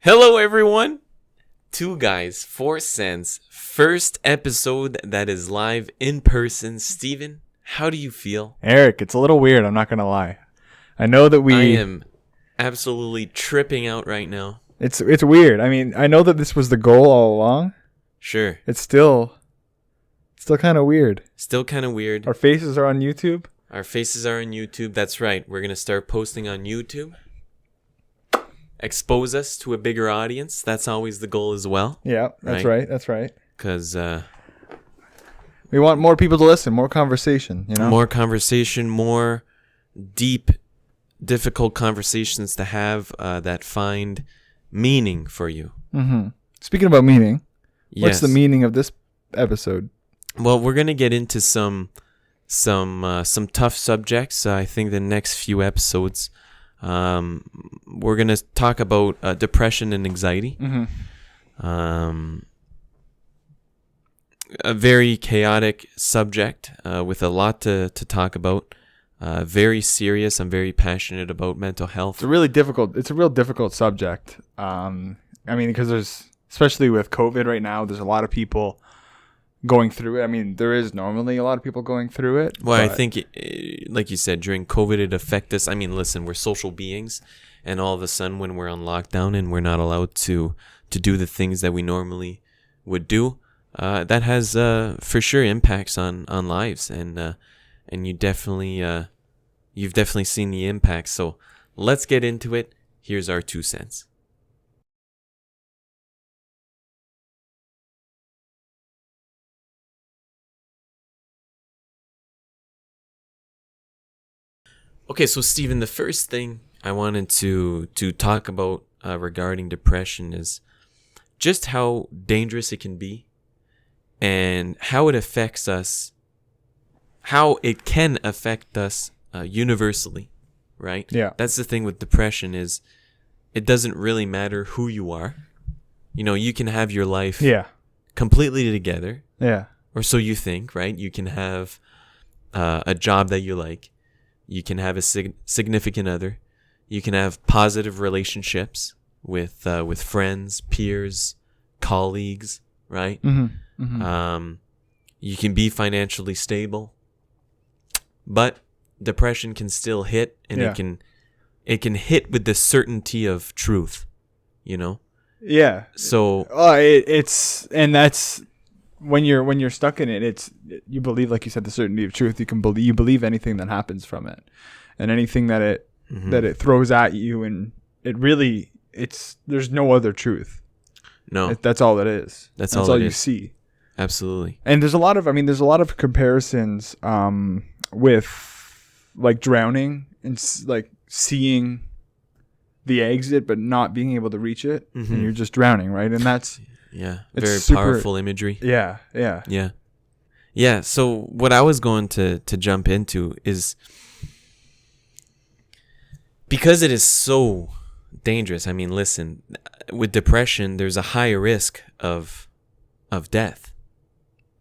Hello, everyone. Two Guys, 4 Cents. First episode that is live in person. Steven, how do you feel? Eric, it's a little weird. I'm not going to lie. I know that I am absolutely tripping out right now. It's weird. I mean, I know that this was the goal all along. Sure. It's still kind of weird. Still kind of weird. Our faces are on YouTube. Our faces are on YouTube. That's right. We're going to start posting on YouTube. Expose us to a bigger audience. That's always the goal as well. Yeah, that's right. That's right. Because we want more people to listen, more conversation, you know? More conversation, more deep, difficult conversations to have that find meaning for you. Mm-hmm. Speaking about meaning, Yes. What's the meaning of this episode? Well, we're going to get into some tough subjects. I think the next few episodes, we're going to talk about depression and anxiety. Mm-hmm. A very chaotic subject with a lot to talk about. Very serious. I'm very passionate about mental health. It's a real difficult subject. I mean, because there's, especially with COVID right now, there's a lot of people going through it. I mean, there is normally a lot of people going through it. Well, I think, like you said, during COVID, it affected us. I mean, listen, we're social beings, and all of a sudden, when we're on lockdown and we're not allowed to do the things that we normally would do, that has for sure impacts on lives, and you've definitely seen the impacts. So let's get into it. Here's our 2 cents. Okay, so Steven, the first thing I wanted to talk about regarding depression is just how dangerous it can be and how it affects us, how it can affect us universally, right? Yeah. That's the thing with depression is it doesn't really matter who you are. You know, you can have your life completely together. Yeah. Or so you think, right? You can have a job that you like. You can have a significant other. You can have positive relationships with friends, peers, colleagues, right? Mm-hmm. Mm-hmm. You can be financially stable, but depression can still hit, and it can hit with the certainty of truth, you know? Yeah. So it's that's when you're stuck in it. It's, you believe, like you said, the certainty of truth. You believe anything that happens from it, and anything that it throws at you, and there's no other truth. No, that's all it is. That's all it you is. see. Absolutely. And there's a lot of comparisons with like drowning and like seeing the exit but not being able to reach it, and you're just drowning, right? And that's very powerful imagery. Yeah. So what I was going to jump into is, because it is so dangerous. I mean, listen, with depression, there's a higher risk of death.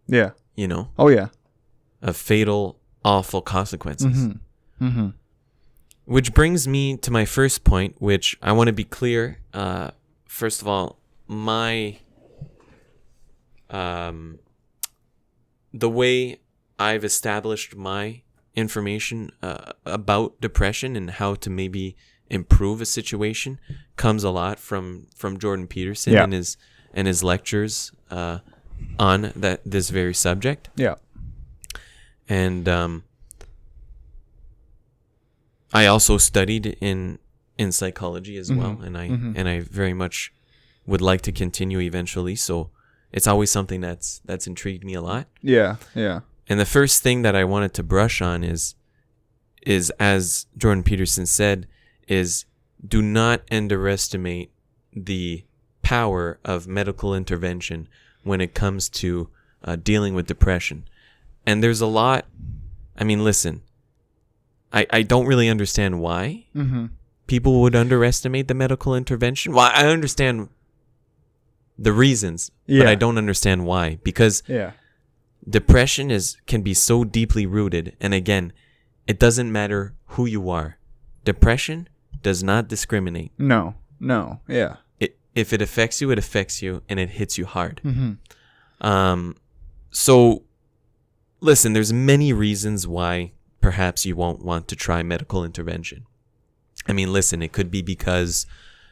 Yeah. You know? Oh, yeah. Of fatal, awful consequences. Mm-hmm. Mm-hmm. Which brings me to my first point, which I want to be clear. First of all, the way I've established my information about depression and how to maybe improve a situation comes a lot from Jordan Peterson and his lectures on this very subject. Yeah. And I also studied in psychology as well, and I very much would like to continue eventually. So it's always something that's intrigued me a lot. Yeah. And the first thing that I wanted to brush on is as Jordan Peterson said, is do not underestimate the power of medical intervention when it comes to dealing with depression. And there's a lot. I mean, listen, I don't really understand why people would underestimate the medical intervention. Well, I understand the reasons, but I don't understand why. Because depression can be so deeply rooted. And again, it doesn't matter who you are. Depression does not discriminate. No. Yeah. if it affects you, it affects you, and it hits you hard. Mm-hmm. So, listen, there's many reasons why perhaps you won't want to try medical intervention. I mean, listen, it could be because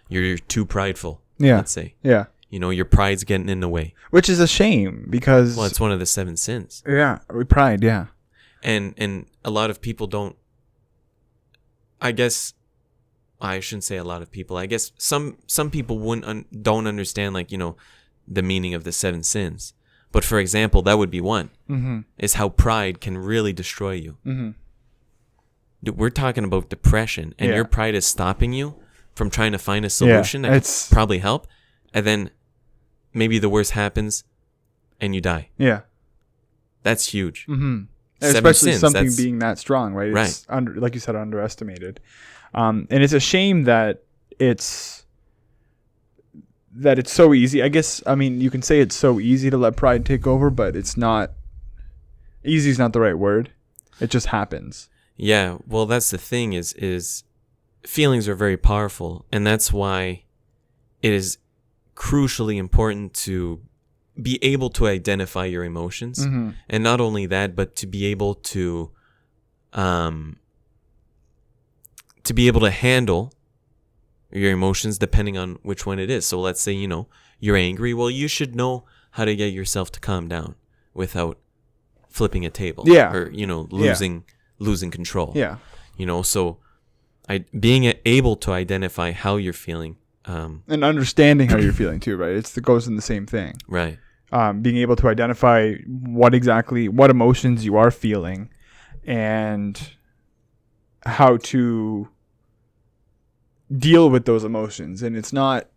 you're too prideful, let's say. Yeah. You know, your pride's getting in the way. Which is a shame because... Well, it's one of the 7 sins. Yeah, pride, yeah. And a lot of people don't... I guess... I shouldn't say a lot of people. I guess some people don't understand, like, you know, the meaning of the 7 sins. But for example, that would be one. Mm-hmm. Is how pride can really destroy you. Mm-hmm. Dude, we're talking about depression, and your pride is stopping you from trying to find a solution that could probably help. And then maybe the worst happens and you die. Yeah. That's huge. Mm-hmm. 7 Especially sins, something being that strong, right? It's like you said, underestimated. And it's a shame that it's so easy. I guess, I mean, you can say it's so easy to let pride take over, but it's not. Easy is not the right word. It just happens. Yeah. Well, that's the thing is feelings are very powerful, and that's why it is crucially important to be able to identify your emotions. Mm-hmm. And not only that, but to be able to handle your emotions depending on which one it is. So let's say, you know, you're angry. Well, you should know how to get yourself to calm down without flipping a table. Yeah. Or, you know, losing control. Yeah. You know, so being able to identify how you're feeling. And understanding how you're feeling too, right? It goes in the same thing. Right. Being able to identify what emotions you are feeling and how to deal with those emotions. And it's not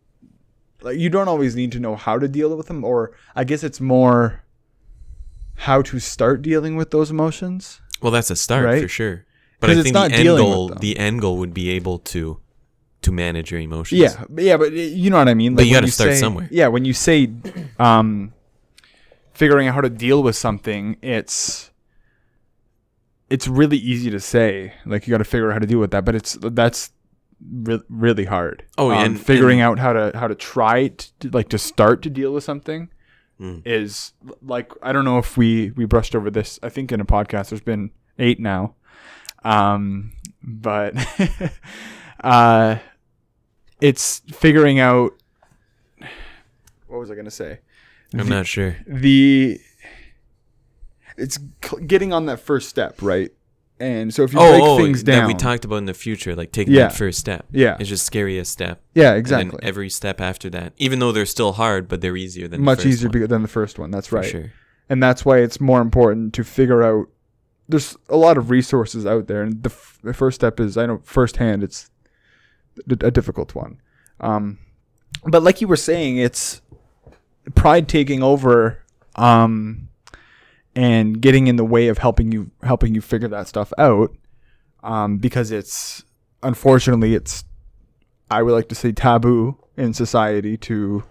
like you don't always need to know how to deal with them, or I guess it's more how to start dealing with those emotions. Well, that's a start, right? For sure. But I think the end goal would be able to manage your emotions. Yeah, but you know what I mean. Like, but you got to start somewhere. Yeah, when you say figuring out how to deal with something, it's really easy to say. Like, you got to figure out how to deal with that, but that's really hard. Oh, yeah, and figuring out how to try to start to deal with something is like, I don't know if we brushed over this. I think in a podcast, there's been 8 now, but it's figuring out. What was I gonna say? I'm not sure. It's getting on that first step, right? And so if you break things down, that we talked about in the future, like taking that first step. Yeah, it's just scariest step. Yeah, exactly. And then every step after that, even though they're still hard, but they're easier than much easier than the first one. That's right. For sure. And that's why it's more important to figure out. There's a lot of resources out there, and the first step is, I know firsthand, it's a difficult one. But like you were saying, it's pride taking over, and getting in the way of helping you figure that stuff out, because unfortunately it's I would like to say taboo in society to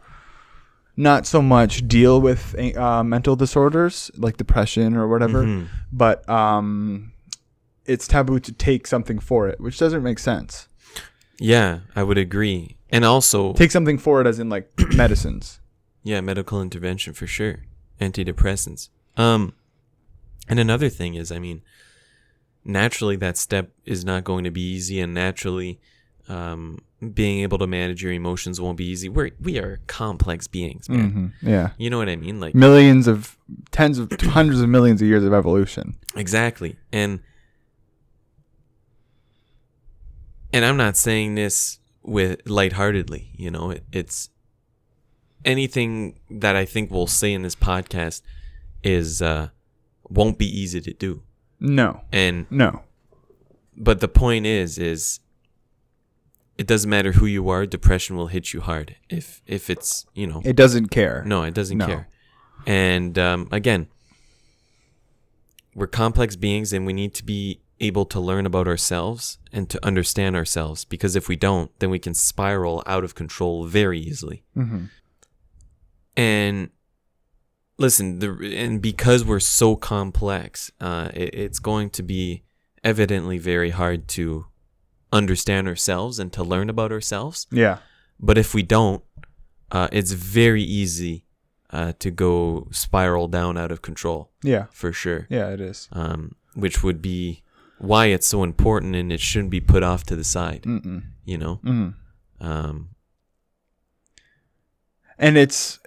not so much deal with mental disorders like depression or whatever, but it's taboo to take something for it, which doesn't make sense. Yeah, I would agree. And also take something for it as in like medicines. Yeah, medical intervention for sure. Antidepressants. And another thing is, I mean, naturally that step is not going to be easy, and naturally being able to manage your emotions won't be easy. We are complex beings, man. Mm-hmm. Yeah. You know what I mean? Like millions of hundreds of millions of years of evolution. Exactly. And I'm not saying this with lightheartedly, you know, it's anything that I think we'll say in this podcast is won't be easy to do. No. But the point is it doesn't matter who you are, depression will hit you hard if it's, you know. It doesn't care. No, it doesn't care. And again, we're complex beings, and we need to be able to learn about ourselves and to understand ourselves, because if we don't, then we can spiral out of control very easily. Mm-hmm. And listen, and because we're so complex, it's going to be evidently very hard to understand ourselves and to learn about ourselves. Yeah. But if we don't, it's very easy to go spiral down out of control. Yeah. For sure. Yeah, it is. Which would be why it's so important, and it shouldn't be put off to the side. You know? And it's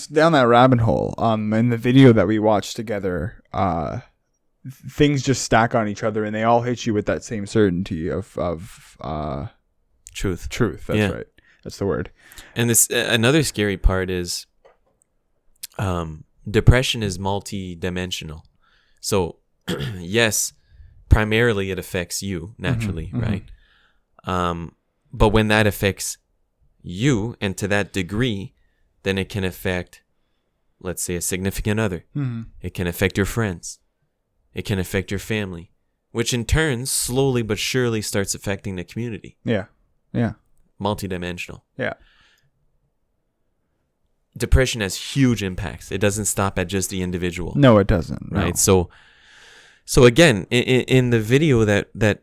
down that rabbit hole. In the video that we watched together, things just stack on each other, and they all hit you with that same certainty of truth. That's right. That's the word. And this another scary part is depression is multi-dimensional. So yes, primarily it affects you naturally, right? But when that affects you, and to that degree, then it can affect, let's say, a significant other. It can affect your friends. It can affect your family, which in turn slowly but surely starts affecting the community. Yeah. Multidimensional. Yeah. Depression has huge impacts. It doesn't stop at just the individual. No, it doesn't. Right. No. So again, in the video that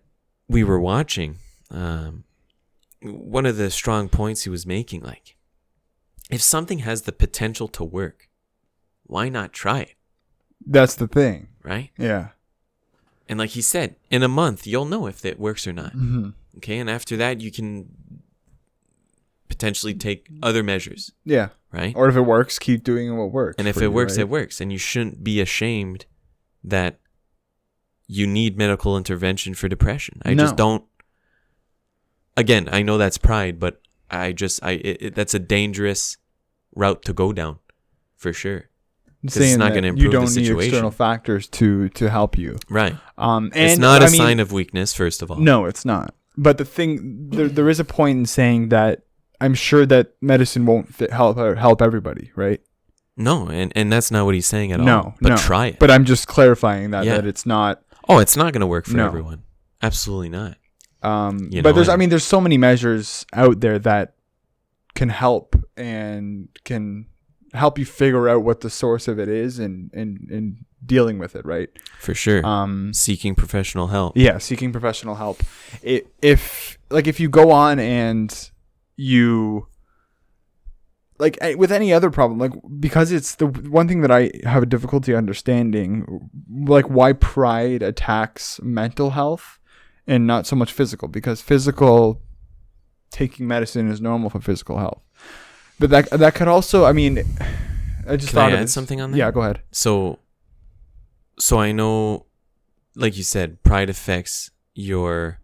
we were watching, one of the strong points he was making, like, if something has the potential to work, why not try it? That's the thing. Right? Yeah. And like he said, in a month, you'll know if it works or not. Okay. And after that, you can potentially take other measures. Yeah. Right? Or if it works, keep doing what works. And if it works, it works. And you shouldn't be ashamed that you need medical intervention for depression. I just don't. Again, I know that's pride, but that's a dangerous route to go down, for sure. It's not going to improve the situation. You don't need external factors to help you, right? And it's not a sign of weakness, first of all. No, it's not. But the thing, there is a point in saying that I'm sure that medicine won't help everybody, right? No, and that's not what he's saying at all. No, but try it. But I'm just clarifying that it's not. Oh, it's not going to work for everyone. Absolutely not. But there's so many measures out there that can help and can help you figure out what the source of it is and dealing with it, right? For sure. Seeking professional help. Yeah, seeking professional help. If you go on and you, like, with any other problem, like, because it's the one thing that I have a difficulty understanding, like, why pride attacks mental health and not so much physical, because taking medicine is normal for physical health. But that could also, I just thought I add something on there? Yeah, go ahead. So I know, like you said, pride affects your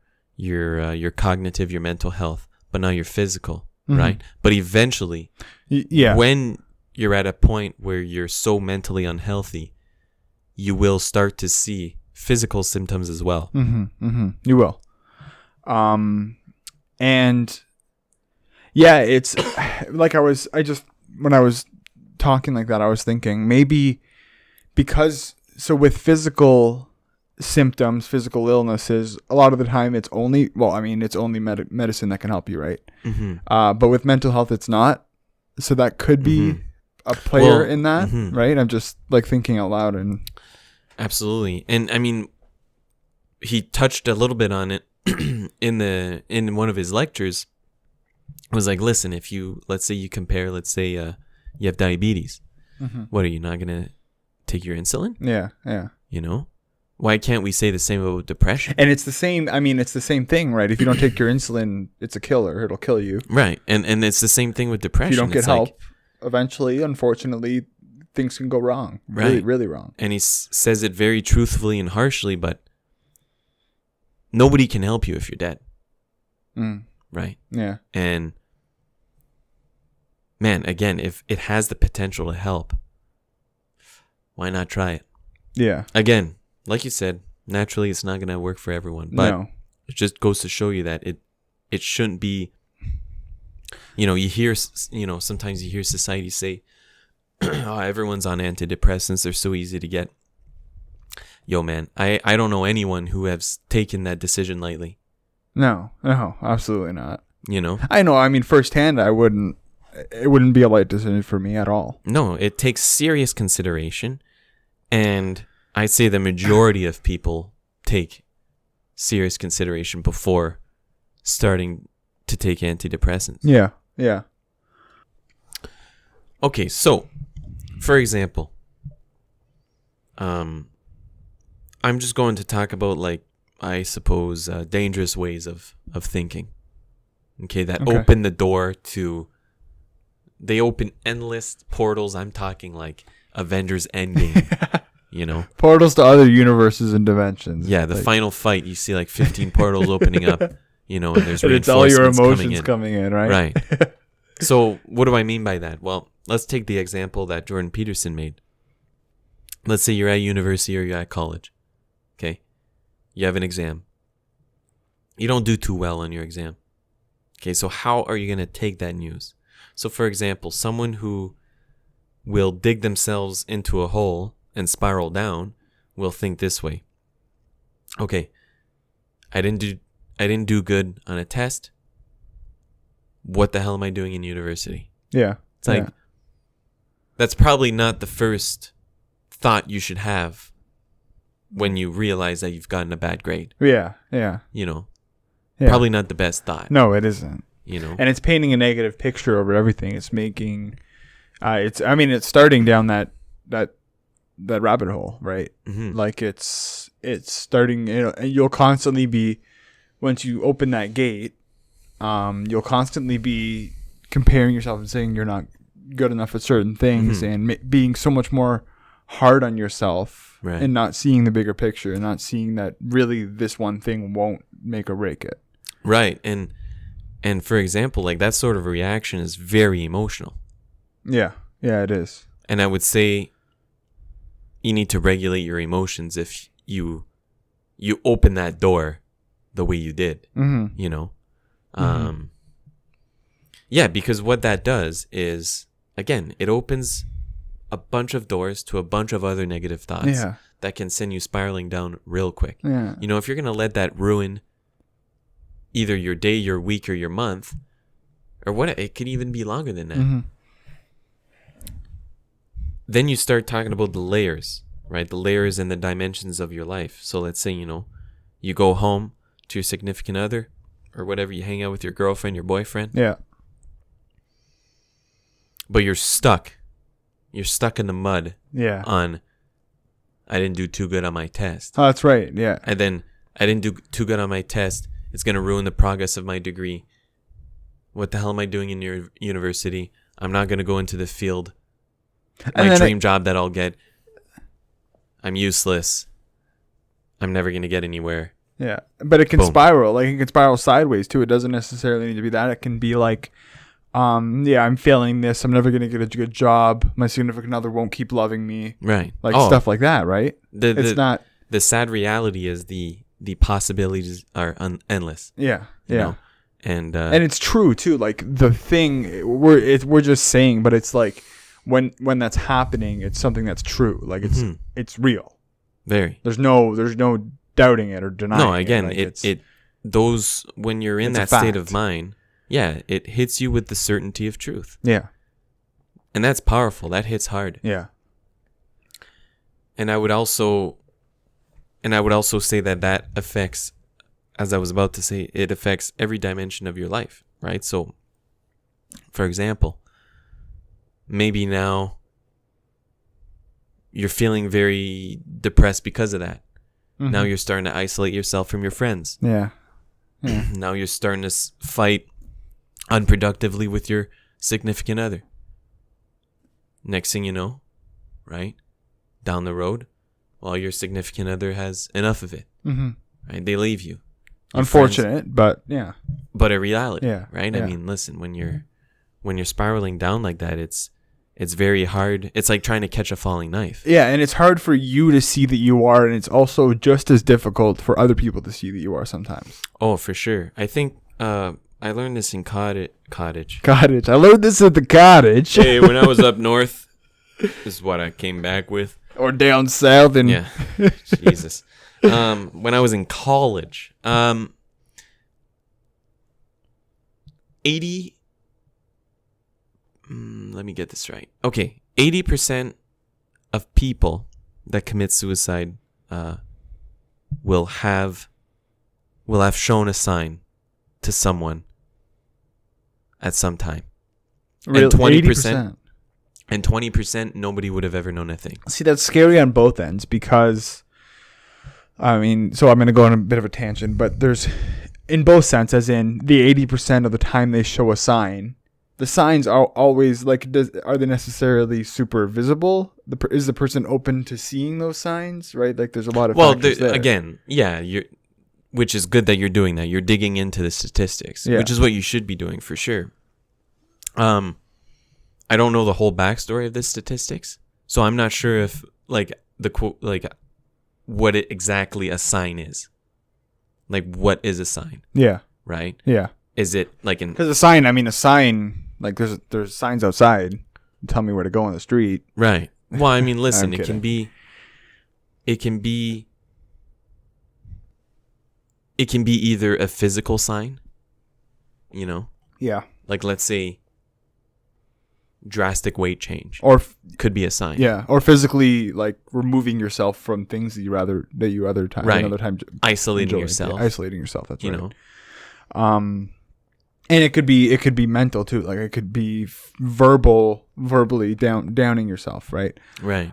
cognitive, your mental health, but not your physical, right? But eventually, when you're at a point where you're so mentally unhealthy, you will start to see physical symptoms as well. You will. And yeah, it's like when I was talking like that, I was thinking maybe with physical symptoms, physical illnesses, a lot of the time it's only medicine that can help you, right? But with mental health, it's not. So that could be a player in that, right? I'm just like thinking out loud. And absolutely. And he touched a little bit on it in one of his lectures. It was like, listen, if let's say you have diabetes, what, are you not going to take your insulin? Yeah. Why can't we say the same about depression? And it's the same, it's the same thing, right? If you don't take your insulin, it's a killer. It'll kill you. Right. And it's the same thing with depression. If you don't get help, eventually, unfortunately, things can go wrong. Really, really wrong. And he says it very truthfully and harshly, but nobody can help you if you're dead. Right? Yeah. And man, again, if it has the potential to help, why not try it? Yeah. Again, like you said, naturally it's not going to work for everyone, but it just goes to show you that it shouldn't be, you hear, sometimes you hear society say, oh, everyone's on antidepressants, they're so easy to get. Yo, man, I don't know anyone who has taken that decision lightly. No, absolutely not. I know, firsthand, it wouldn't be a light decision for me at all. No, it takes serious consideration. And I'd say the majority of people take serious consideration before starting to take antidepressants. Yeah. Okay, so for example, I'm just going to talk about, like, I suppose, dangerous ways of thinking. Okay, that open the door to. They open endless portals. I'm talking like Avengers Endgame. Portals to other universes and dimensions. Yeah, the final fight. You see like 15 portals opening up. And there's and it's all your reinforcements emotions coming in, right? Right. So what do I mean by that? Well, let's take the example that Jordan Peterson made. Let's say you're at university or you're at college. Okay, you have an exam. You don't do too well on your exam. Okay, so how are you going to take that news? So, for example, someone who will dig themselves into a hole and spiral down will think this way. Okay, I didn't do good on a test. What the hell am I doing in university? Yeah. It's like, that's probably not the first thought you should have when you realize that you've gotten a bad grade. Yeah. Probably not the best thought. No, it isn't. And it's painting a negative picture over everything. It's making, it's starting down that rabbit hole, right? Mm-hmm. Like it's starting, and you'll constantly be, once you open that gate, you'll constantly be comparing yourself and saying you're not good enough at certain things, and being so much more hard on yourself, right, and not seeing the bigger picture, and not seeing that really this one thing won't make or break it. Right. And for example, like, that sort of reaction is very emotional. Yeah, it is. And I would say you need to regulate your emotions if you open that door the way you did. Yeah, because what that does is, again, it opens a bunch of doors to a bunch of other negative thoughts that can send you spiraling down real quick. Yeah. If you're going to let that ruin either your day, your week, or your month, or what, it could even be longer than that. Then you start talking about the layers, right? The layers and the dimensions of your life. So let's say, you go home to your significant other or whatever, you hang out with your girlfriend, your boyfriend. Yeah. But you're stuck. You're stuck in the mud. Yeah. On, I didn't do too good on my test. Oh, that's right. Yeah. And then I didn't do too good on my test. It's going to ruin the progress of my degree. What the hell am I doing in your university? I'm not going to go into the field. My dream job that I'll get. I'm useless. I'm never going to get anywhere. Yeah. But it can spiral. Like, it can spiral sideways too. It doesn't necessarily need to be that. It can be like, I'm failing this. I'm never going to get a good job. My significant other won't keep loving me. Right. Like, stuff like that, right? It's not. The sad reality is the possibilities are endless. Yeah. Yeah. And it's true too. Like, the thing we're just saying, but it's like when that's happening, it's something that's true. Like, it's real. Very. There's no doubting it or denying it. No, again, when you're in that state of mind, it hits you with the certainty of truth. Yeah. And that's powerful. That hits hard. Yeah. And I would also say that affects, as I was about to say, it affects every dimension of your life, right? So, for example, maybe now you're feeling very depressed because of that. Mm-hmm. Now you're starting to isolate yourself from your friends. Yeah. Now you're starting to fight unproductively with your significant other. Next thing you know, right, down the road, well, your significant other has enough of it. Mm-hmm. Right? They leave you. Unfortunate, friends, but yeah. But a reality, right? Yeah. I mean, listen, when you're spiraling down like that, it's very hard. It's like trying to catch a falling knife. Yeah, and it's hard for you to see that you are, and it's also just as difficult for other people to see that you are sometimes. Oh, for sure. I think I learned this in cottage. I learned this at the cottage. Hey, when I was up north, this is what I came back with. Or down south. Yeah. Jesus. When I was in college, 80... let me get this right. Okay, 80% of people that commit suicide will have shown a sign to someone at some time. Really? And 20%. And 20%, nobody would have ever known a thing. See, that's scary on both ends because, I mean, so I'm going to go on a bit of a tangent, but there's, in both sense, as in the 80% of the time they show a sign, the signs are always like, are they necessarily super visible? Is the person open to seeing those signs, right? Like there's a lot of factors there. Again, yeah, which is good that you're doing that. You're digging into the statistics, which is what you should be doing for sure. I don't know the whole backstory of this statistics, so I'm not sure if like the quote, like what exactly a sign is. Like what is a sign? Yeah. Right. Yeah. Is it like because a sign, like there's signs outside. Tell me where to go on the street. Right. Well, I mean, listen, it can be either a physical sign, Yeah. like let's say drastic weight change, or could be a sign. Yeah, or physically like removing yourself from things that you other time isolating yourself. Yeah, isolating yourself. That's right. know. And it could be mental too. Like it could be verbally downing yourself, right? Right.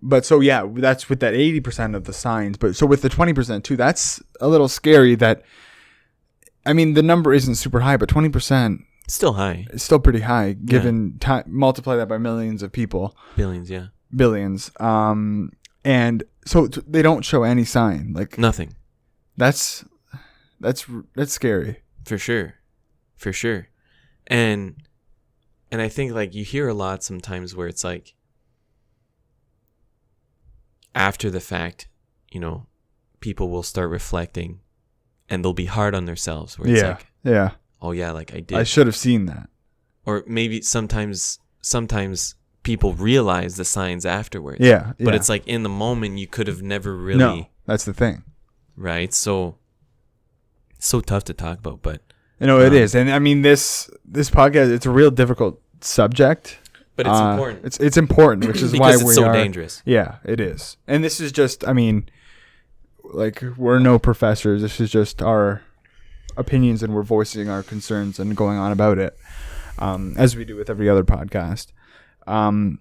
But so yeah, that's with that 80% of the signs. But so with the 20% too, that's a little scary. That, I mean, the number isn't super high, but 20%. Still high. It's still pretty high, given multiply that by millions of people. Billions, yeah. Billions. And so they don't show any sign, like nothing. That's scary. For sure. And I think like you hear a lot sometimes where it's like after the fact, people will start reflecting and they'll be hard on themselves where it's like, oh yeah, like I should have seen that. Or maybe sometimes people realize the signs afterwards. Yeah. But it's like in the moment you could have never really. No, that's the thing. Right. So tough to talk about, but it is. And I mean this podcast, it's a real difficult subject. But it's important. It's important, which is because why it's so dangerous. Yeah, it is. And this is just, I mean, like we're no professors. This is just our opinions, and we're voicing our concerns and going on about it, as we do with every other podcast. But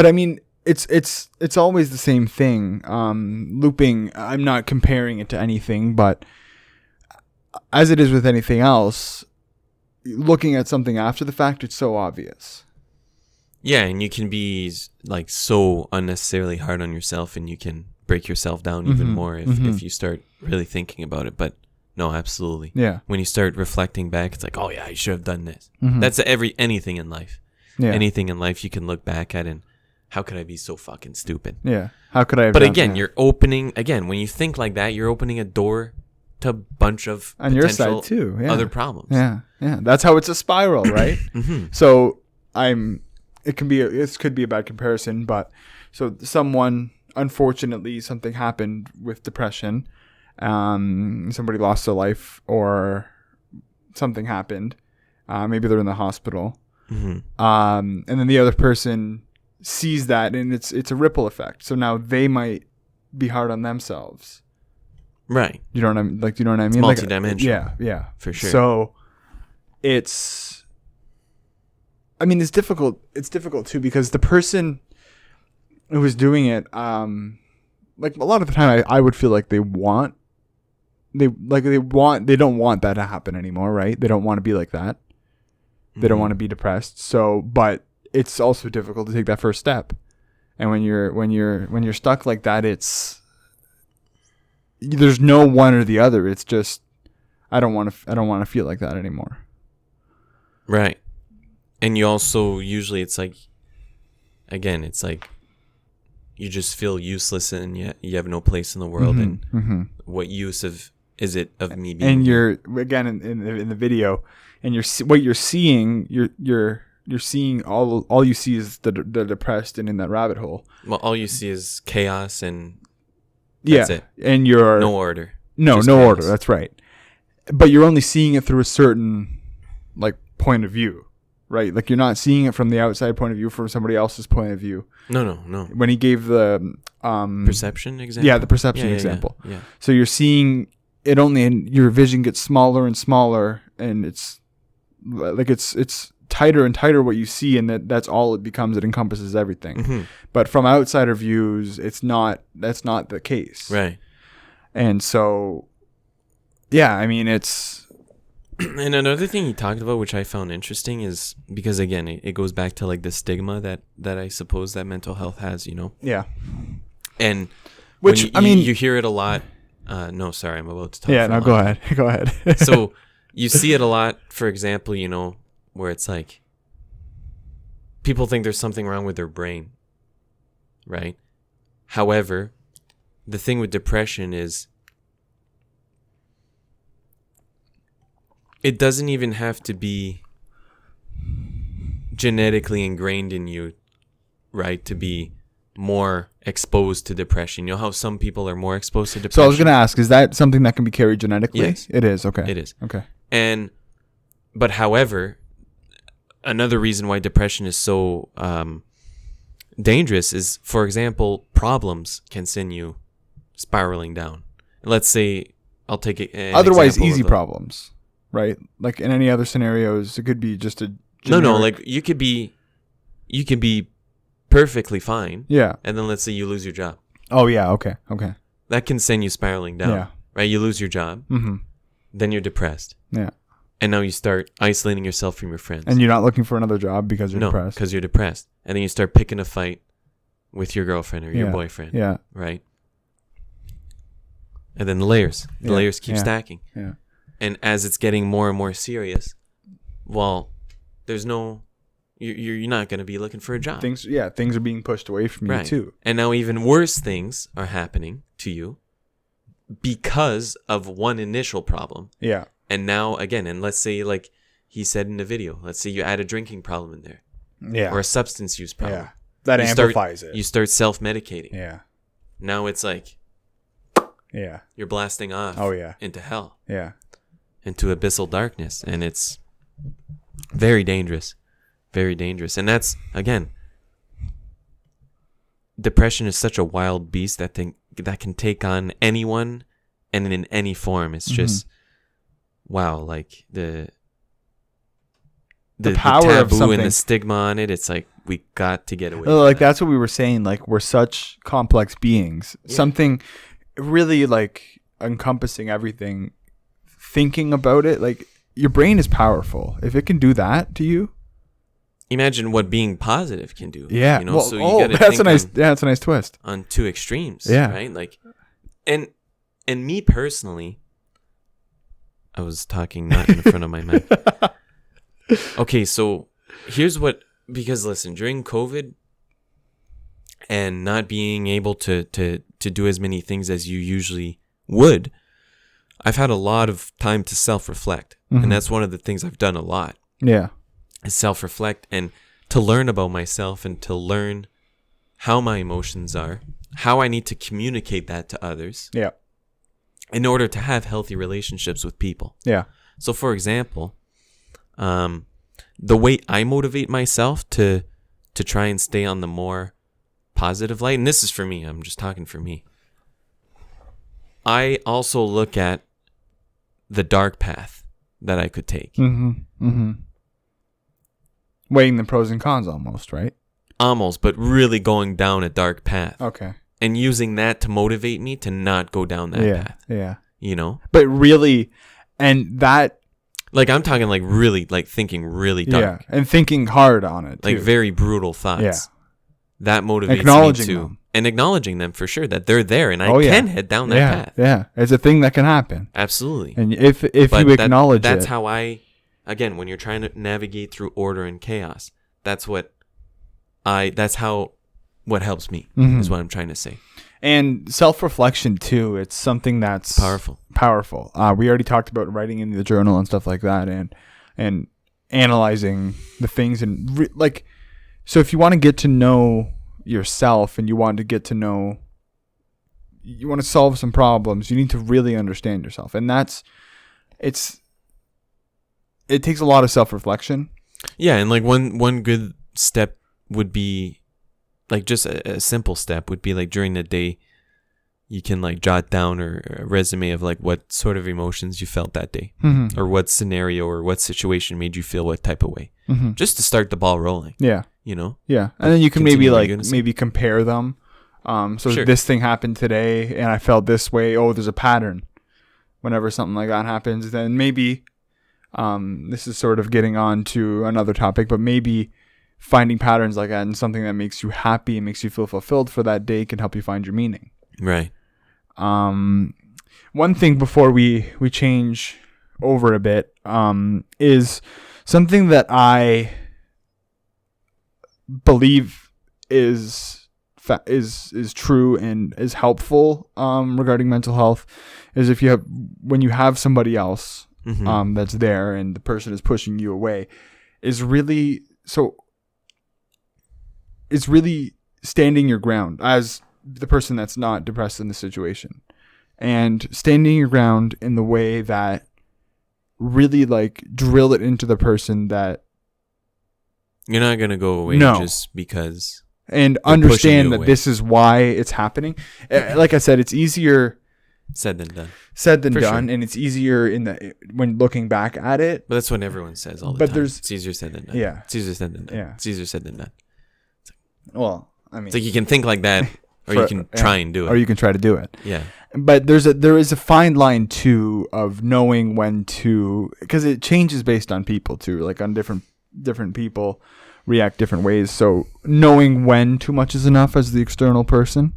I mean, it's always the same thing. Looping. I'm not comparing it to anything, but as it is with anything else, looking at something after the fact, it's so obvious. Yeah, and you can be like so unnecessarily hard on yourself, and you can break yourself down even more if you start really thinking about it. But no, absolutely. Yeah. When you start reflecting back, it's like, oh yeah, I should have done this. Mm-hmm. That's anything in life. Yeah. Anything in life you can look back at and how could I be so fucking stupid? Yeah. How could I have But done again, that? You're opening, when you think like that, you're opening a door to a bunch of on your side too. Yeah. Other problems. Yeah. Yeah. That's how it's a spiral, right? Mm-hmm. So it could be a bad comparison, but so someone, unfortunately, something happened with depression. Somebody lost their life or something happened. Maybe they're in the hospital. Mm-hmm. And then the other person sees that, and it's a ripple effect. So now they might be hard on themselves. Right. You know what I mean? Like, you know what I mean? It's multidimensional. Yeah. For sure. So it's difficult. It's difficult too, because the person who was doing it, like a lot of the time I would feel like they don't want that to happen anymore, right? They don't want to be like that. They don't want to be depressed. So, but it's also difficult to take that first step. And when you're stuck like that, there's no one or the other. It's just, I don't want to feel like that anymore. Right. And you also, usually it's like, again, it's like you just feel useless and you have no place in the world. Mm-hmm. And what use is it of me being? And you're, again, in the video, and what you're seeing, you're seeing all you see is the depressed and in that rabbit hole. Well, all you see is chaos and that's it. And you're no order. No order. That's right. But you're only seeing it through a certain like point of view, right? Like you're not seeing it from the outside point of view, from somebody else's point of view. No. When he gave the perception example. Yeah, the perception example. Yeah. So you're seeing it only, and your vision gets smaller and smaller, and it's like it's tighter and tighter what you see, and that's all it becomes. It encompasses everything. Mm-hmm. But from outsider views, that's not the case. Right. And so, yeah, I mean, it's... And another thing he talked about, which I found interesting, is because, again, it goes back to like the stigma that I suppose that mental health has, you know? Yeah. And which, you hear it a lot. No, sorry, I'm about to talk. Yeah, no, go ahead. Go ahead. So you see it a lot, for example, you know, where it's like people think there's something wrong with their brain, right? However, the thing with depression is it doesn't even have to be genetically ingrained in you, right, to be more exposed to depression. You know how some people are more exposed to depression? So I was going to ask, is that something that can be carried genetically? Yes. It is, okay. It is. Okay. But however, another reason why depression is so dangerous is, for example, problems can send you spiraling down. Let's say, I'll take it. Otherwise, easy problems, right? Like in any other scenarios, it could be just a generic... No, like you could be perfectly fine. Yeah. And then let's say you lose your job. Oh, yeah. Okay. That can send you spiraling down. Yeah. Right? You lose your job. Mm-hmm. Then you're depressed. Yeah. And now you start isolating yourself from your friends. And you're not looking for another job because you're depressed. No, because you're depressed. And then you start picking a fight with your girlfriend or your boyfriend. Yeah. Right? And then the layers keep stacking. Yeah. And as it's getting more and more serious, well, there's no... You're not going to be looking for a job. Things are being pushed away from you too. And now even worse things are happening to you because of one initial problem. Yeah. And now, again, and let's say, like he said in the video, let's say you add a drinking problem in there. Yeah. Or a substance use problem. Yeah. That amplifies it. You start self-medicating. Yeah. Now it's like... Yeah. You're blasting off into hell. Yeah. Into abyssal darkness. And it's very dangerous. Very dangerous. And that's, again, depression is such a wild beast that can take on anyone and in any form. It's just, wow, like the power taboo of something. And the stigma on it. It's like, we got to get away from like, that's what we were saying. Like, we're such complex beings. Yeah. Something really, like, encompassing everything. Thinking about it, like, your brain is powerful. If it can do that to you, imagine what being positive can do. Yeah. You know, well, so you that's a nice twist. On two extremes. Yeah. Right? Like, and me personally, I was talking not in front of my mic. Okay, so here's what, because listen, during COVID and not being able to do as many things as you usually would, I've had a lot of time to self-reflect. And that's one of the things I've done a lot. Yeah. Is self-reflect and to learn about myself and to learn how my emotions are, how I need to communicate that to others. Yeah. In order to have healthy relationships with people. Yeah. So, for example, the way I motivate myself to try and stay on the more positive light, and this is for me, I'm just talking for me. I also look at the dark path that I could take. Weighing the pros and cons almost, right? Almost, but really going down a dark path. Okay. And using that to motivate me to not go down that path. Yeah. You know? But really, and that... Like, I'm talking like really, like thinking really dark. Yeah, and thinking hard on it, too. Like very brutal thoughts. Yeah. That motivates acknowledging me too. Them. And acknowledging them for sure, that they're there and I can head down that path. Yeah, it's a thing that can happen. Absolutely. And if you acknowledge that's how I, again, when you're trying to navigate through order and chaos, that's what helps me, is what I'm trying to say. And self-reflection too, it's something that's powerful. We already talked about writing in the journal and stuff like that, and analyzing the things, and so if you want to get to know yourself and you want to solve some problems, you need to really understand yourself, and it takes a lot of self-reflection. Yeah, and like one good step would be, like, just a simple step would be, like, during the day, you can like jot down or a resume of like what sort of emotions you felt that day, or what scenario or what situation made you feel what type of way, just to start the ball rolling. Yeah. You know? Yeah. And then you can Continue, maybe compare them. So Sure. this thing happened today and I felt this way. Oh, there's a pattern. Whenever something like that happens, then maybe, this is sort of getting on to another topic, but maybe finding patterns like that and something that makes you happy and makes you feel fulfilled for that day can help you find your meaning. Right. One thing before we change over a bit, is something that I believe is true and is helpful, regarding mental health, is when you have somebody else, that's there and the person is pushing you away, it's really standing your ground as the person that's not depressed in the situation, and standing your ground in the way that really like drill it into the person that you're not going to go away just because, and understand that this is why it's happening. Like I said, it's easier said than done. For sure. And it's easier when looking back at it. But that's what everyone says all the time. It's easier said than done. Yeah. It's easier said than done. Yeah. It's easier said than done. Well, I mean, it's like you can think like that, or you can try and do it, or you can try to do it. Yeah. But there is a fine line too of knowing when to, because it changes based on people too. Like on different people react different ways. So knowing when too much is enough as the external person.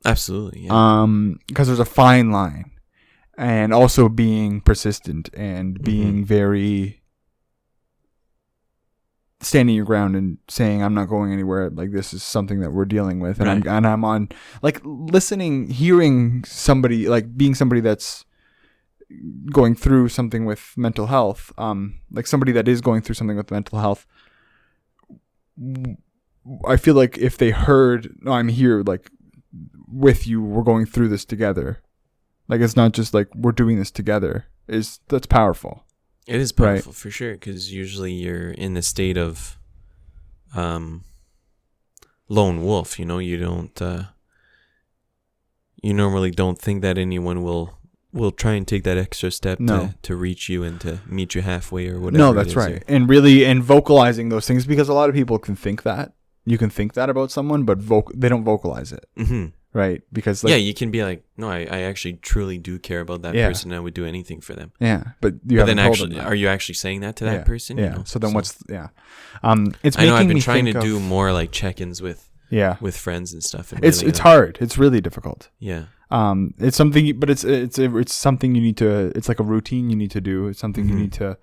Absolutely. Yeah. Because there's a fine line, and also being persistent and being very standing your ground and saying, I'm not going anywhere. Like, this is something that we're dealing with. And I'm on, like, listening, hearing somebody, like being somebody that's going through something with mental health, like somebody that is going through something with mental health. I feel like if they heard, no, I'm here, like, with you, we're going through this together. Like, it's not just like we're doing this together. That's powerful. It is powerful, right? For sure, because usually you're in the state of lone wolf. You know, you don't you normally don't think that anyone will try and take that extra step to reach you and to meet you halfway or whatever. No, that's right. And really, and vocalizing those things, because a lot of people can think that. You can think that about someone, but they don't vocalize it. Mm-hmm. Right? Because you can be like, no, I actually truly do care about that person. And I would do anything for them. Yeah, but then actually, are you actually saying that to that person? Yeah. You know? So then what's it's I know I've been me trying to do more like check-ins with friends and stuff. And it's hard. It's really difficult. Yeah. It's something, but it's something you need to. It's like a routine you need to do. It's something you need to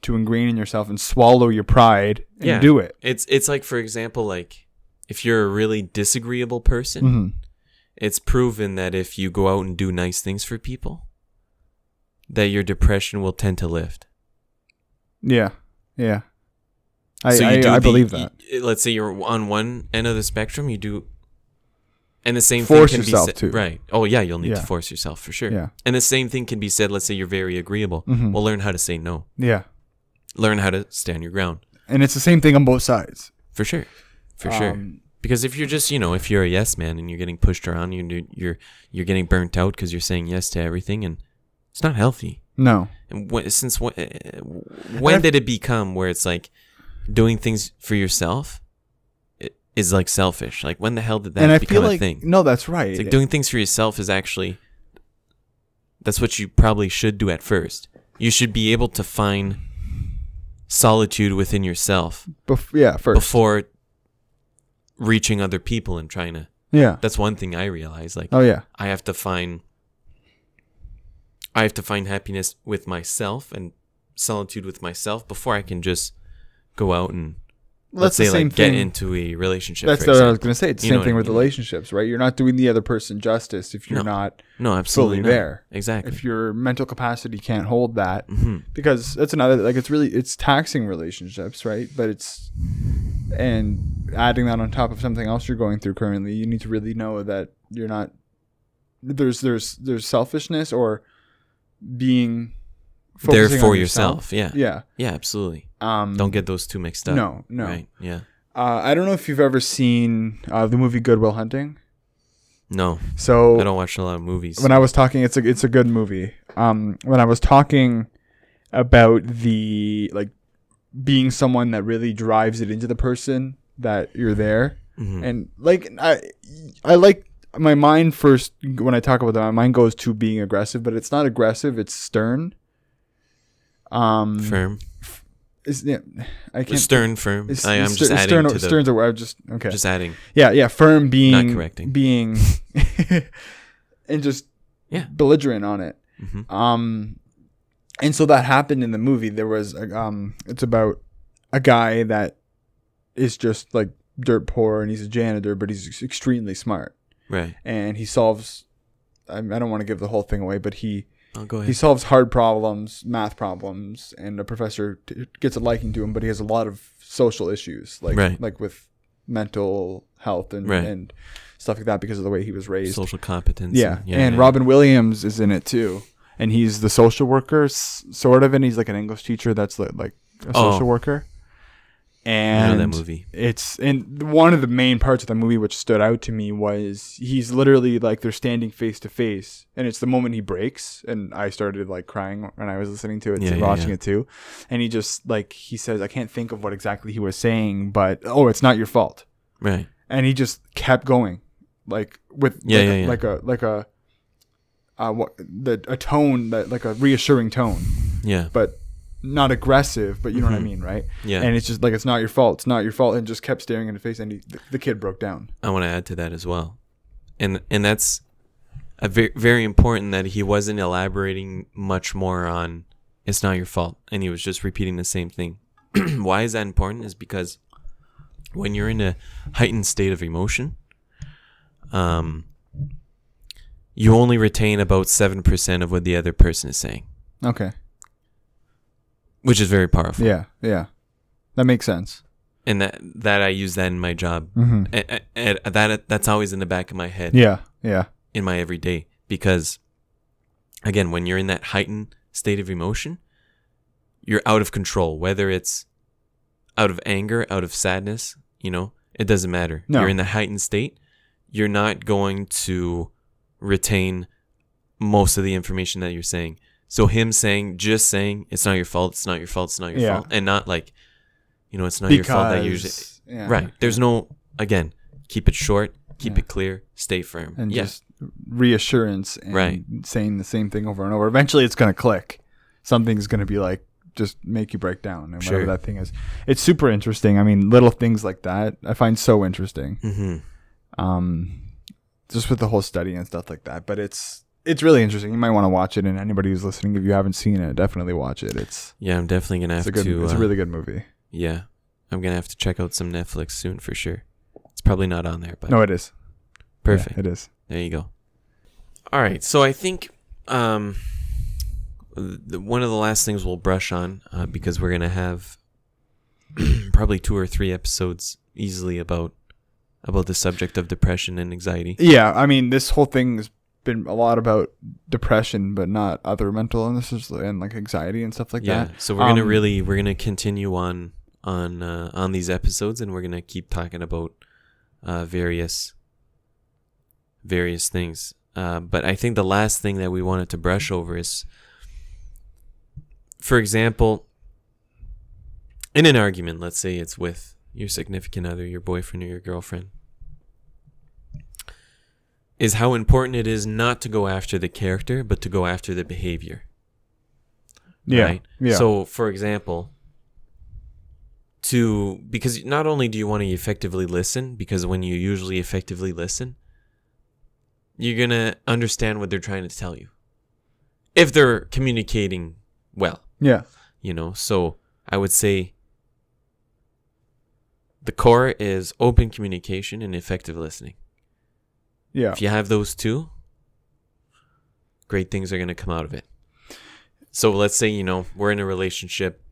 ingrain in yourself and swallow your pride and do it. It's like, for example, like if you're a really disagreeable person, it's proven that if you go out and do nice things for people, that your depression will tend to lift. Yeah. Yeah. I believe that. Let's say you're on one end of the spectrum, you do, and the same force thing can yourself be said, too. Right? Oh yeah, you'll need to force yourself for sure. Yeah. And the same thing can be said. Let's say you're very agreeable. Well, learn how to say no. Yeah. Learn how to stand your ground. And it's the same thing on both sides. For sure. Because if you're just, if you're a yes man and you're getting pushed around, you're getting burnt out because you're saying yes to everything, and it's not healthy. No. And when did it become where it's like doing things for yourself is like selfish? Like, when the hell did that become a thing? No, that's right. It's like doing things for yourself is actually, that's what you probably should do at first. You should be able to find solitude within yourself. First. Before reaching other people and trying to. Yeah. That's one thing I realized. Like, I have to find happiness with myself and solitude with myself before I can just go out and let's say like get into a relationship. That's what I was going to say. It's the same thing with relationships, right? You're not doing the other person justice if you're not absolutely fully there. Exactly. If your mental capacity can't hold that, because that's another, like, it's taxing relationships, right? But and adding that on top of something else you're going through currently, you need to really know that you're not, there's selfishness or being there for yourself. Yeah, absolutely. Don't get those two mixed up. No. Right. Yeah. I don't know if you've ever seen the movie Good Will Hunting. No, So I don't watch a lot of movies. when I was talking, it's a good movie. When I was talking about the like being someone that really drives it into the person that you're there, and like I like my mind first when I talk about that. My mind goes to being aggressive, but it's not aggressive. It's stern. Firm. I can't. Stern, firm. I'm just adding to the. Stern's a word. Just okay. Just adding. Yeah. Firm being. Not correcting. Being. And just belligerent on it. And so that happened in the movie. There was it's about a guy that is just like dirt poor and he's a janitor, but he's extremely smart. Right. And he solves. I don't want to give the whole thing away, but I'll go ahead. He solves hard problems, math problems, and the professor gets a liking to him, but he has a lot of social issues, like with mental health and stuff like that because of the way he was raised. Social competence. And Robin Williams is in it too. And he's the social worker, sort of, and he's like an English teacher that's like a social worker. And I know that movie. And one of the main parts of the movie which stood out to me was he's literally like they're standing face to face, and it's the moment he breaks, and I started like crying when I was listening to it, watching it too. And he just like he says, I can't think of what exactly he was saying, but it's not your fault, right? And he just kept going, like with like a tone that like a reassuring tone, but not aggressive, but you know what I mean, right? Yeah. And it's just like, it's not your fault, and just kept staring in the face, and the kid broke down. I want to add to that as well, and that's a very, very important that he wasn't elaborating much more on. It's not your fault, and he was just repeating the same thing. Why is that important? Is because when you're in a heightened state of emotion, you only retain about 7% of what the other person is saying. Okay. Which is very powerful. Yeah. That makes sense. And that I use that in my job. That's always in the back of my head. Yeah. In my everyday. Because, again, when you're in that heightened state of emotion, you're out of control. Whether it's out of anger, out of sadness, it doesn't matter. No. You're in the heightened state. You're not going to retain most of the information that you're saying. So him just saying, it's not your fault, it's not your fault, it's not your fault. And not like, it's not your fault that usually. Yeah. Right. There's no, again, keep it short, keep it clear, stay firm. And just reassurance and saying the same thing over and over. Eventually it's going to click. Something's going to be like, just make you break down. And whatever that thing is. It's super interesting. I mean, little things like that I find so interesting. Just with the whole study and stuff like that. But it's really interesting. You might want to watch it, and anybody who's listening, if you haven't seen it, definitely watch it. I'm definitely gonna have to. It's a really good movie. Yeah, I'm gonna have to check out some Netflix soon for sure. It's probably not on there, but no, it is. Perfect. Yeah, it is. There you go. All right, so I think one of the last things we'll brush on because we're gonna have probably 2 or 3 episodes easily about the subject of depression and anxiety. Yeah, I mean, this whole thing has been a lot about depression, but not other mental illnesses and like anxiety and stuff like that. Yeah, so we're gonna continue on these episodes, and we're gonna keep talking about various things. But I think the last thing that we wanted to brush over is, for example, in an argument, let's say it's with your significant other, your boyfriend or your girlfriend, is how important it is not to go after the character, but to go after the behavior. Yeah. Right? Yeah. So, for example, because not only do you want to effectively listen, because when you usually effectively listen, you're going to understand what they're trying to tell you. If they're communicating well. Yeah. So I would say the core is open communication and effective listening. Yeah. If you have those two, great things are going to come out of it. So let's say, we're in a relationship.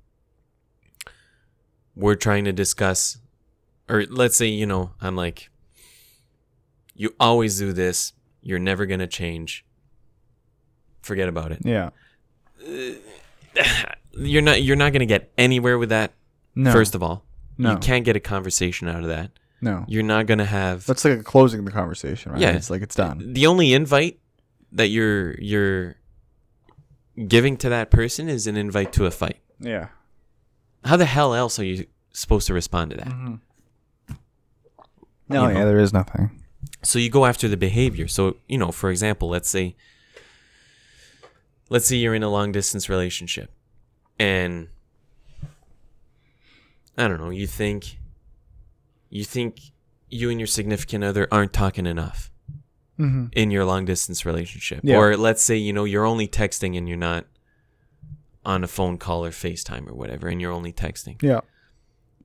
We're trying to discuss, or let's say, I'm like, you always do this. You're never going to change. Forget about it. Yeah. You're not going to get anywhere with that. No. First of all. No. You can't get a conversation out of that. No. You're not going to have... That's like closing the conversation, right? Yeah. It's like it's done. The only invite that you're giving to that person is an invite to a fight. Yeah. How the hell else are you supposed to respond to that? Mm-hmm. No, there is nothing. So you go after the behavior. So, for example, let's say you're in a long distance relationship and I don't know, you think you and your significant other aren't talking enough in your long distance relationship. Yeah. Or let's say, you're only texting and you're not on a phone call or FaceTime or whatever, and you're only texting. Yeah.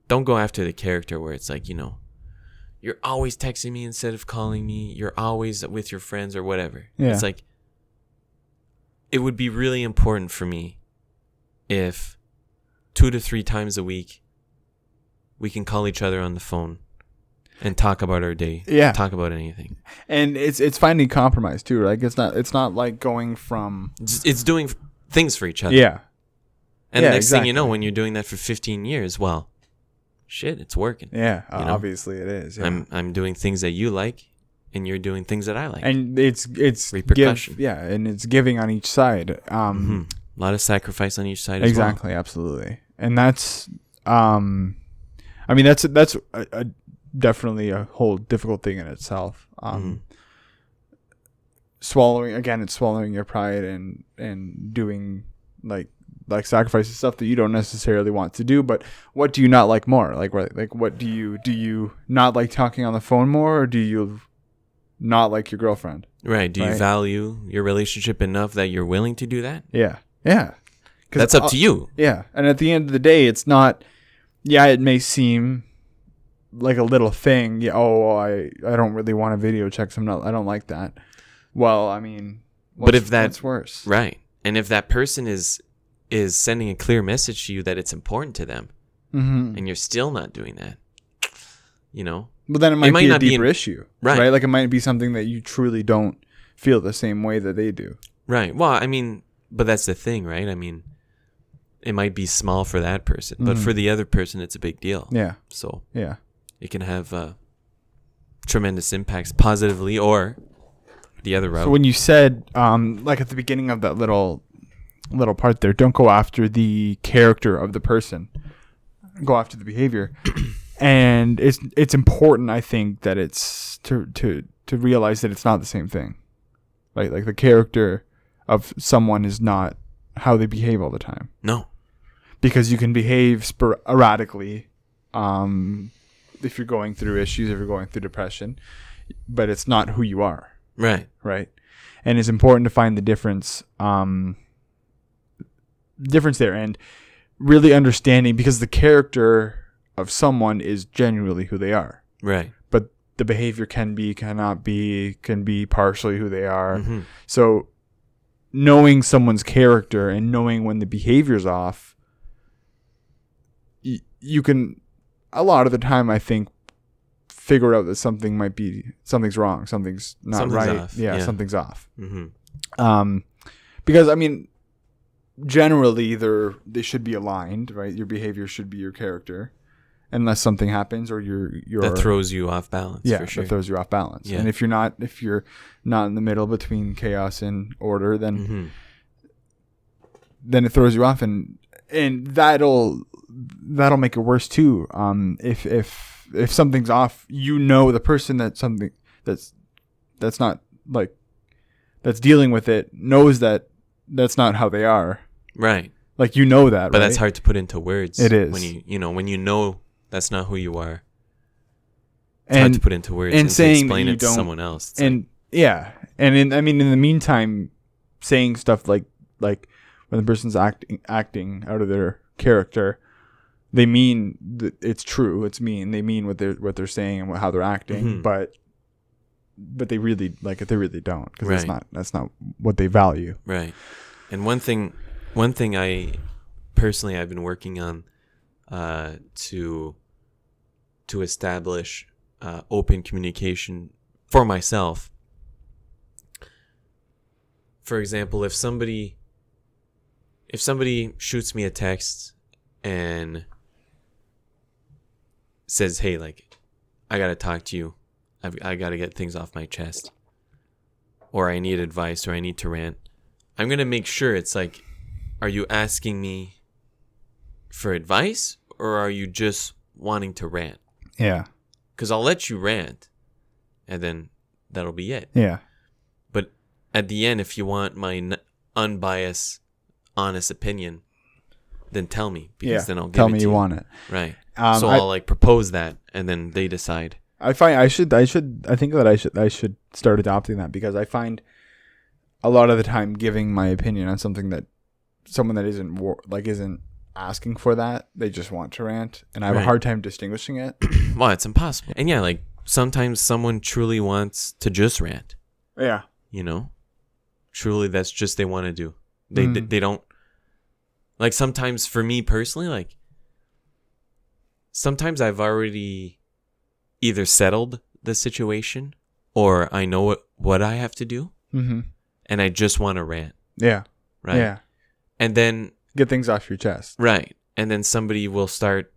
Don't go after the character where it's like, you're always texting me instead of calling me. You're always with your friends or whatever. Yeah. It's like, it would be really important for me if 2 to 3 times a week we can call each other on the phone and talk about our day. Yeah. Talk about anything. And it's finding compromise too, right? It's not like going from... It's doing things for each other. Yeah. And Yeah, the next thing you exactly. know, when you're doing that for 15 years, well, shit, it's working. Yeah, obviously it is. Yeah. I'm doing things that you like, and you're doing things that I like. And it's repercussion. And it's giving on each side. A lot of sacrifice on each side as exactly, absolutely. And that's that's definitely a whole difficult thing in itself. Swallowing your pride and doing like sacrifices, stuff that you don't necessarily want to do. But what do you not like more? Like what do you not like talking on the phone more, or do you not like your girlfriend? Right. Do you value your relationship enough that you're willing to do that? Yeah. Yeah. That's up to you. Yeah. And at the end of the day, it's not, it may seem like a little thing. Yeah. Oh, I don't really want to video check. I don't like that. Well, I mean, but if that's worse. Right. And if that person is sending a clear message to you that it's important to them, and you're still not doing that, Well, then it might be a not be deeper issue. Right. Like it might be something that you truly don't feel the same way that they do. Right. Well, I mean, but that's the thing, right? I mean, it might be small for that person, but for the other person, it's a big deal. Yeah. So yeah, it can have tremendous impacts positively or the other route. So when you said, like at the beginning of that little part there, don't go after the character of the person, go after the behavior. And it's important, I think, that it's to realize that it's not the same thing. Right? Like the character of someone is not how they behave all the time. No. Because you can behave erratically if you're going through issues, if you're going through depression, but it's not who you are. Right. Right. And it's important to find the difference there, and really understanding, because the character of someone is genuinely who they are. Right. But the behavior can be partially who they are. Mm-hmm. So knowing someone's character and knowing when the behavior's off, you can, a lot of the time, I think, figure out that something's wrong, something's not right. Off. Yeah, something's off. Mm-hmm. Because I mean, generally they should be aligned, right? Your behavior should be your character, unless something happens or you're that throws you off balance. Yeah, for sure. that throws you off balance. Yeah. And if you're not in the middle between chaos and order, then it throws you off, and that'll make it worse too. If something's off, the person that's not like that's dealing with it knows that that's not how they are. Right. Like that, but right? That's hard to put into words. It is. When you know that's not who you are. It's hard to put into words and to explain it to someone else. It's in the meantime, saying stuff like when the person's acting out of their character, they mean it's true. They mean what they're saying and how they're acting, but they really don't, because that's not what they value. Right. And one thing I personally I've been working on to establish open communication for myself. For example, if somebody shoots me a text and says, "Hey, like, I got to talk to you. I got to get things off my chest. Or I need advice, or I need to rant. I'm going to make sure it's like, are you asking me for advice, or are you just wanting to rant? Yeah. Because I'll let you rant, and then that'll be it. Yeah. But at the end, if you want my unbiased, honest opinion, then tell me, because then I'll give tell it me to you want it. Right. So I'll like propose that, and then they decide. I think that I should start adopting that, because I find a lot of the time giving my opinion on something that someone that isn't asking for that, they just want to rant, and I have a hard time distinguishing it. Well, it's impossible. And yeah, like sometimes someone truly wants to just rant. Yeah. You know? Truly, that's just they want to do. They don't, like, sometimes for me personally, like sometimes I've already either settled the situation, or I know what I have to do, and I just want to rant. Yeah. Right. Yeah. And then get things off your chest. Right. And then somebody will start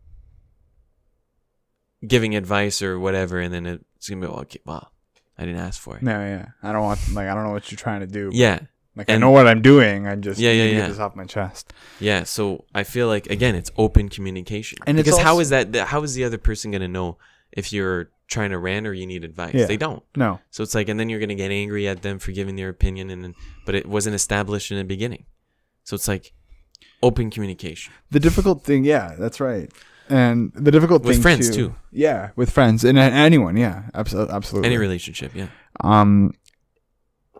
giving advice or whatever, and then it's gonna be, okay, well, I didn't ask for it. No, yeah. I don't know what you're trying to do. Yeah. Like, I know what I'm doing. I just need to get this off my chest. Yeah. So I feel like, again, it's open communication. And because how is the other person gonna know if you're trying to rant or you need advice? Yeah. They don't. No. So it's like, and then you're gonna get angry at them for giving their opinion, but it wasn't established in the beginning. So it's like open communication. The difficult thing, yeah, that's right. And the difficult thing with friends too. Yeah, with friends and anyone, yeah, absolutely. Any relationship, yeah.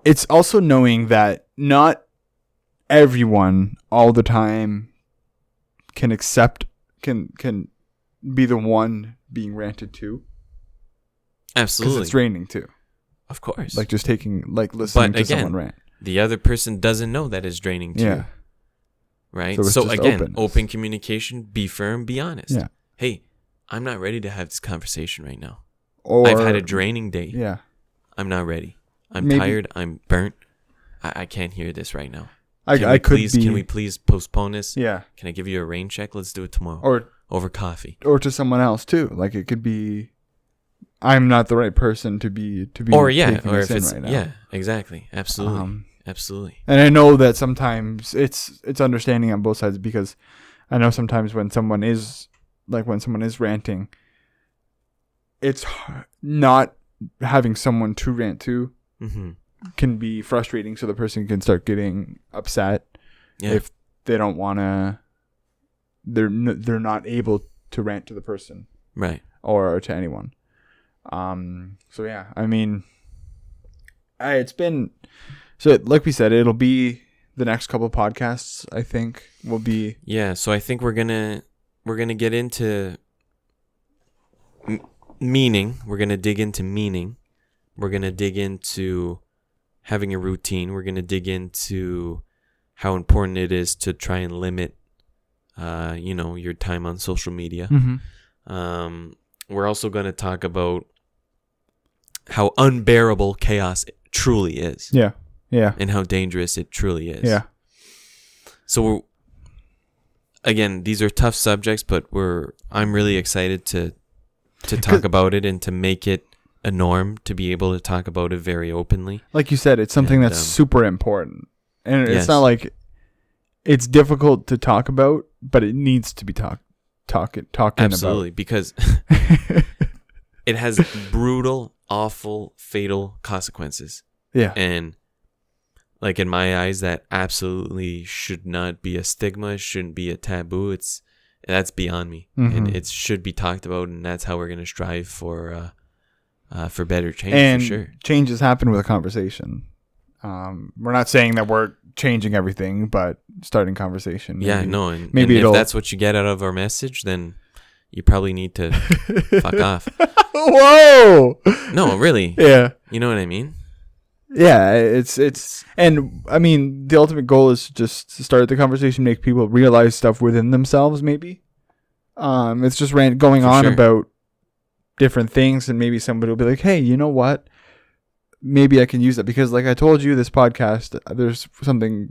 It's also knowing that not everyone all the time can be the one being ranted to. Absolutely. Because it's draining too. Of course. Like just listening to someone rant. The other person doesn't know that it's draining too. Yeah. Right? So again, open communication, be firm, be honest. Yeah. Hey, I'm not ready to have this conversation right now. Or I've had a draining day. Yeah. I'm not ready. I'm tired. I'm burnt. I can't hear this right now. Can we please postpone this? Yeah. Can I give you a rain check? Let's do it tomorrow. Or over coffee. Or to someone else too. Like it could be, I'm not the right person to be. Or yeah, or if it's right now. Yeah, exactly, absolutely. Absolutely. And I know that sometimes it's understanding on both sides, because I know sometimes when someone is ranting, it's not having someone to rant to can be frustrating. So the person can start getting upset if they don't want to. They're not able to rant to the person, right, or to anyone. So yeah, I mean, it's been. So, like we said, it'll be the next couple of podcasts, I think, will be... Yeah, so I think we're gonna get into meaning. We're going to dig into meaning. We're going to dig into having a routine. We're going to dig into how important it is to try and limit, your time on social media. We're also going to talk about how unbearable chaos truly is. Yeah. Yeah. And how dangerous it truly is. Yeah. So again, these are tough subjects, but I'm really excited to talk about it and to make it a norm, to be able to talk about it very openly. Like you said, it's something that's super important. And it's not like it's difficult to talk about, but it needs to be talking Absolutely, about. Because it has brutal, awful, fatal consequences. Yeah. And like in my eyes, that absolutely should not be a stigma, shouldn't be a taboo. That's beyond me, and it should be talked about, and that's how we're gonna strive for better change. And for sure, changes happen with a conversation. We're not saying that we're changing everything, but starting conversation. And if that's what you get out of our message, then you probably need to fuck off. Whoa! No, really. Yeah. You know what I mean? Yeah, it's and I mean the ultimate goal is just to start the conversation, make people realize stuff within themselves. Maybe, it's just going on about different things, and maybe somebody will be like, "Hey, you know what? Maybe I can use that," because, like I told you, this podcast, there's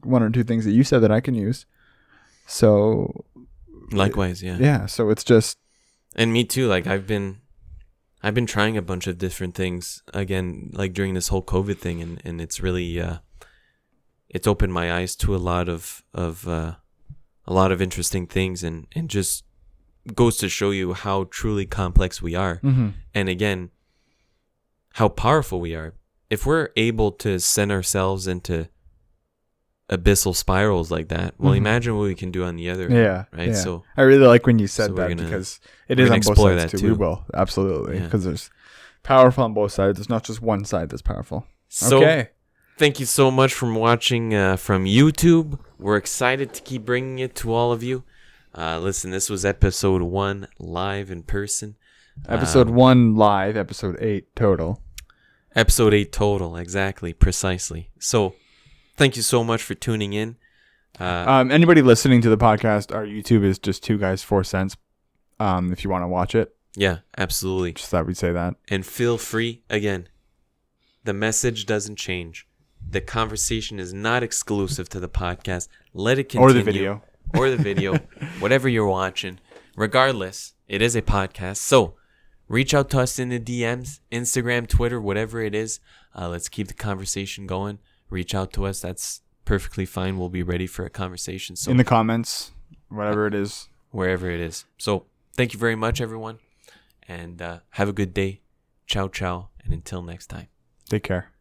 one or two things that you said that I can use. So, likewise, yeah. Yeah, so it's just, and me too. Like I've been I've been trying a bunch of different things again, like during this whole COVID thing, and it's really it's opened my eyes to a lot of interesting things, and just goes to show you how truly complex we are, and again, how powerful we are. If we're able to send ourselves into abyssal spirals like that, well, imagine what we can do on the other end, right? Yeah. So I really like when you said that, because it is on both sides too. We will, absolutely, because there's powerful on both sides. There's not just one side that's powerful. So, okay. Thank you so much for watching from YouTube. We're excited to keep bringing it to all of you. Listen, this was episode 1 live in person. Episode 1 live, episode 8 total. Episode 8 total, exactly, precisely. So, thank you so much for tuning in. Anybody listening to the podcast, our YouTube is just 2 guys 4 cents. If you want to watch it. Yeah, absolutely. Just thought we'd say that. And feel free, again, the message doesn't change. The conversation is not exclusive to the podcast. Let it continue. Or the video. Or the video. Whatever you're watching. Regardless, it is a podcast. So, reach out to us in the DMs, Instagram, Twitter, whatever it is. Let's keep the conversation going. Reach out to us. That's perfectly fine. We'll be ready for a conversation. So, in the comments, whatever it is. Wherever it is. So, thank you very much, everyone. And have a good day. Ciao, ciao. And until next time. Take care.